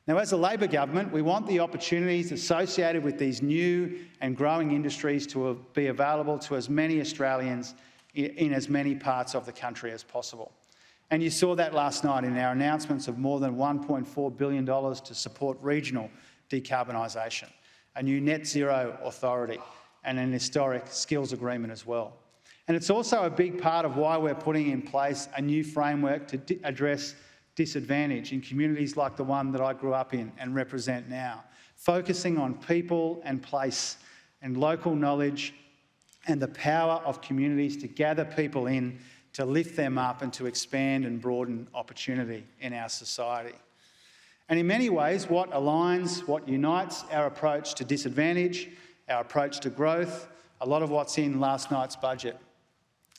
Now, as a Labor government, we want the opportunities associated with these new and growing industries to be available to as many Australians in as many parts of the country as possible. And you saw that last night in our announcements of more than $1.4 billion to support regional decarbonisation, a new net zero authority and an historic skills agreement as well. And it's also a big part of why we're putting in place a new framework to address disadvantage in communities like the one that I grew up in and represent now, focusing on people and place and local knowledge and the power of communities to gather people in, to lift them up and to expand and broaden opportunity in our society. And in many ways, what aligns, what unites our approach to disadvantage, our approach to growth, a lot of what's in last night's budget,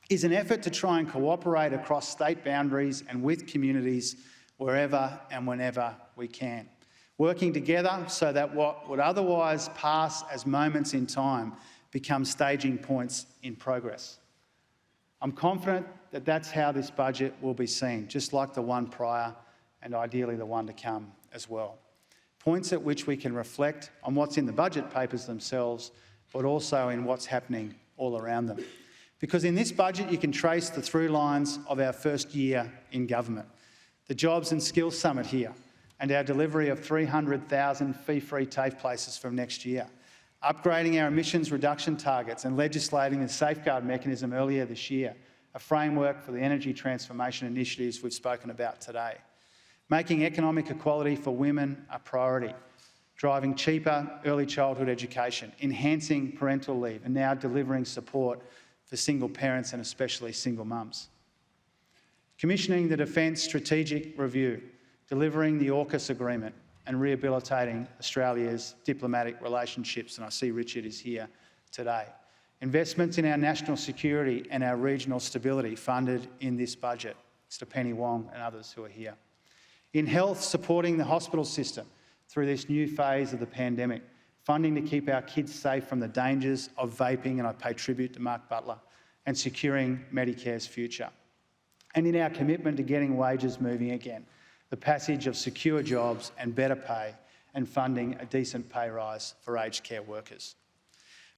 is an effort to try and cooperate across state boundaries and with communities wherever and whenever we can, working together so that what would otherwise pass as moments in time become staging points in progress. I'm confident that that's how this budget will be seen, just like the one prior and ideally the one to come as well. Points at which we can reflect on what's in the budget papers themselves, but also in what's happening all around them. Because in this budget, you can trace the through lines of our first year in government. The Jobs and Skills Summit here, and our delivery of 300,000 fee-free TAFE places from next year. Upgrading our emissions reduction targets and legislating the safeguard mechanism earlier this year, a framework for the energy transformation initiatives we've spoken about today. Making economic equality for women a priority, driving cheaper early childhood education, enhancing parental leave, and now delivering support for single parents and especially single mums. Commissioning the Defence Strategic Review, delivering the AUKUS agreement and rehabilitating Australia's diplomatic relationships, and I see Richard is here today. Investments in our national security and our regional stability funded in this budget. Mr Penny Wong and others who are here. In health, supporting the hospital system through this new phase of the pandemic, funding to keep our kids safe from the dangers of vaping, and I pay tribute to Mark Butler, and securing Medicare's future. And in our commitment to getting wages moving again, the passage of secure jobs and better pay, and funding a decent pay rise for aged care workers.